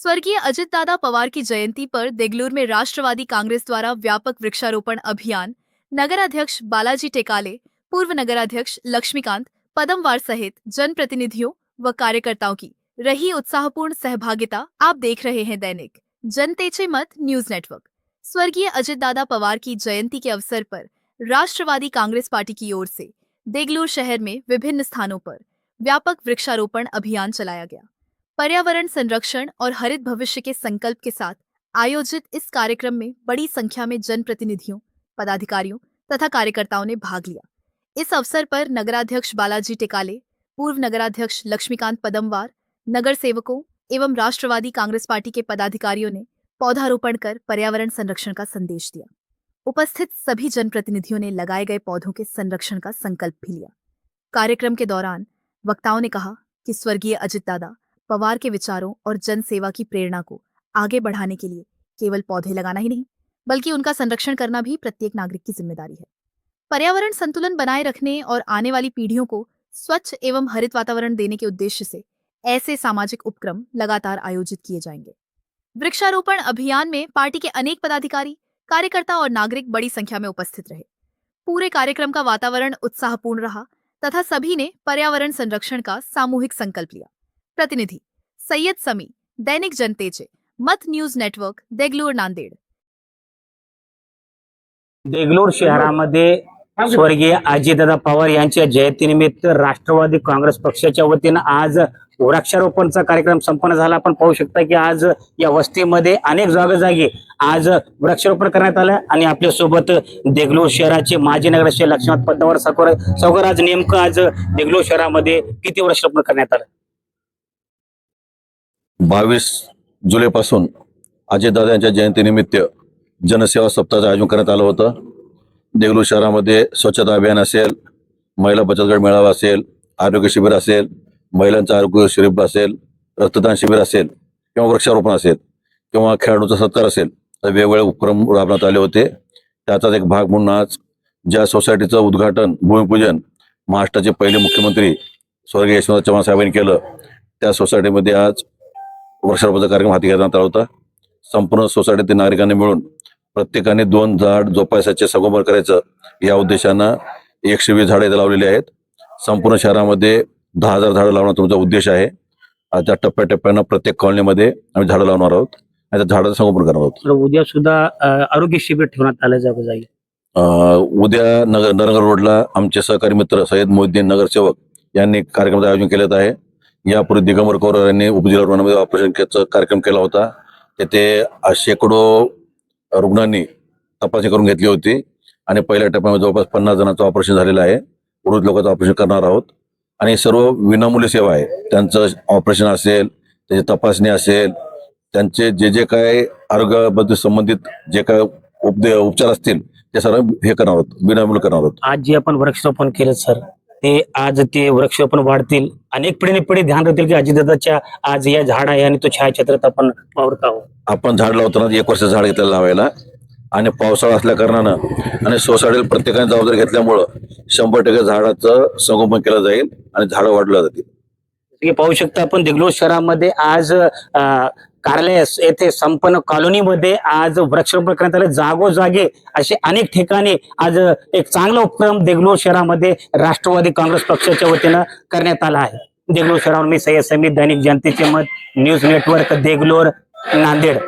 स्वर्गीय अजित दादा पवार की जयंती पर देगलूर में राष्ट्रवादी कांग्रेस द्वारा व्यापक वृक्षारोपण अभियान, नगराध्यक्ष बालाजी टेकाले, पूर्व नगराध्यक्ष लक्ष्मीकांत पदमवार सहित जनप्रतिनिधियों व कार्यकर्ताओं की रही उत्साहपूर्ण सहभागिता। आप देख रहे हैं दैनिक जनतेचे मत न्यूज नेटवर्क। स्वर्गीय अजित दादा पवार की जयंती के अवसर पर राष्ट्रवादी कांग्रेस पार्टी की ओर से देगलूर शहर में विभिन्न स्थानों पर व्यापक वृक्षारोपण अभियान चलाया गया। पर्यावरण संरक्षण और हरित भविष्य के संकल्प के साथ आयोजित इस कार्यक्रम में बड़ी संख्या में जनप्रतिनिधियों, पदाधिकारियों तथा कार्यकर्ताओं ने भाग लिया। इस अवसर पर नगराध्यक्ष बालाजी टेकाले, पूर्व नगराध्यक्ष लक्ष्मीकांत पदमवार, नगर सेवकों एवं राष्ट्रवादी कांग्रेस पार्टी के पदाधिकारियों ने पौधारोपण कर पर्यावरण संरक्षण का संदेश दिया। उपस्थित सभी जनप्रतिनिधियों ने लगाए गए पौधों के संरक्षण का संकल्प भी लिया। कार्यक्रम के दौरान वक्ताओं ने कहा कि स्वर्गीय अजित दादा पवार के विचारों और जन सेवा की प्रेरणा को आगे बढ़ाने के लिए केवल पौधे लगाना ही नहीं, बल्कि उनका संरक्षण करना भी प्रत्येक नागरिक की जिम्मेदारी है। पर्यावरण संतुलन बनाए रखने और आने वाली पीढ़ियों को स्वच्छ एवं हरित वातावरण देने के उद्देश्य से ऐसे सामाजिक उपक्रम लगातार आयोजित किए जाएंगे। वृक्षारोपण अभियान में पार्टी के अनेक पदाधिकारी, कार्यकर्ता और नागरिक बड़ी संख्या में उपस्थित रहे। पूरे कार्यक्रम का वातावरण उत्साहपूर्ण रहा तथा सभी ने पर्यावरण संरक्षण का सामूहिक संकल्प लिया। प्रतिनिधी सैयद समी, दैनिक जनतेचे मत न्यूज नेटवर्क, देगलूर, नांदेड। देगलूर शहरामध्ये स्वर्गीय अजितदादा पवार यांच्या जयंतीनिमित्त राष्ट्रवादी काँग्रेस पक्षाच्या वतीनं आज वृक्षारोपणचा कार्यक्रम संपन्न झाला। आपण पाहू शकता की आज या वस्तीमध्ये अनेक जागोजागी आज वृक्षारोपण करण्यात आलं आणि आपल्या सोबत देगलूर शहराचे माजी नगराध्यक्ष लक्ष्मीकांत पदमवार सावकर आज नेमकं आज देगलूर शहरामध्ये किती वृक्षारोपण करण्यात आलं? 22 जुलैपासून अजितदादा यांच्या जयंतीनिमित्त जनसेवा सप्ताहाचं आयोजन करण्यात आलं होतं। देगलूर शहरामध्ये स्वच्छता अभियान असेल, महिला बचत गट मेळावा असेल, आरोग्य शिबिर असेल, महिलांचं आरोग्य शिबिर असेल, रक्तदान शिबिर असेल किंवा वृक्षारोपण असेल किंवा खेळाडूंचा सत्कार असेल, तर वेगवेगळे उपक्रम राबवण्यात आले होते। त्याचाच एक भाग म्हणून आज ज्या सोसायटीचं उद्घाटन, भूमिपूजन महाराष्ट्राचे पहिले मुख्यमंत्री स्वर्गीय यशवंतराव चव्हाण साहेबांनी केलं, त्या सोसायटीमध्ये आज वृक्षारोपणाचा कार्यक्रम हाती घेण्यात आला होता। संपूर्ण सोसायटीतील नागरिकांनी मिळून प्रत्येकाने 2 झाड जोपासायचे, संगोपन करायचं या उद्देशानं 120 झाडे लावलेली आहेत। संपूर्ण शहरामध्ये 10,000 झाडं लावण्याचा तुमचा उद्देश आहे। त्या टप्प्याटप्प्यानं प्रत्येक कॉलनीमध्ये आम्ही झाडं लावणार आहोत आणि त्या झाडाचं संगोपन करणार आहोत। उद्या सुद्धा आरोग्य शिबिर ठेवण्यात आलं जागोजागी। उद्या नगर रोडला आमचे सहकारी मित्र सय्यद मोहिद्दीन नगरसेवक यांनी कार्यक्रमाचं आयोजन केलं आहे। यापूर्वी दिगंबर कौर यांनी उपजिल्हा रुग्णालयामध्ये ऑपरेशनचा कार्यक्रम केला होता। तेथे शेकडो रुग्णांनी तपासणी करून घेतली होती आणि पहिल्या टप्प्यामध्ये जवळपास 50 जणांचं ऑपरेशन झालेलं आहे। उर्वरित लोकांचं ऑपरेशन करणार आहोत आणि सर्व विनामूल्य सेवा आहे। त्यांचं ऑपरेशन असेल, त्याची तपासणी असेल, त्यांचे जे काय आरोग्याबद्दल संबंधित जे काय उपचार असतील ते सर्व हे करणार आहोत, विनामूल्य करणार आहोत। आज जे आपण वृक्षारोपण केलं सर, ते आज ते वृक्षारोपण वाढतील, अनेक पिढी ध्यान राहतील की अजितदादाच्या आज या झाड आहे आणि तो छायाचित्रात आपण वावरत आहोत। आपण झाड लावताना 1 वर्ष झाड घेतलेलं लावायला आणि पावसाळा असल्या कारणानं आणि सोसायटीला प्रत्येकाने जबाबदारी घेतल्यामुळं 100% झाडाचं संगोपन केलं जाईल आणि झाडं वाढलं जातील। पाहू शकता आपण देगलूर शहरामध्ये आज कार्यालय येथे संपन्न कॉलनीमध्ये आज वृक्षारोपण करण्यात आले। जागोजागी असे अनेक ठिकाणी आज एक चांगला उपक्रम देगलूर शहरामध्ये राष्ट्रवादी काँग्रेस पक्षाच्या वतीनं करण्यात आला आहे। देगलूर शहरावर मी सय्यद समीर, दैनिक जनतेचे मत न्यूज नेटवर्क, देगलूर, नांदेड।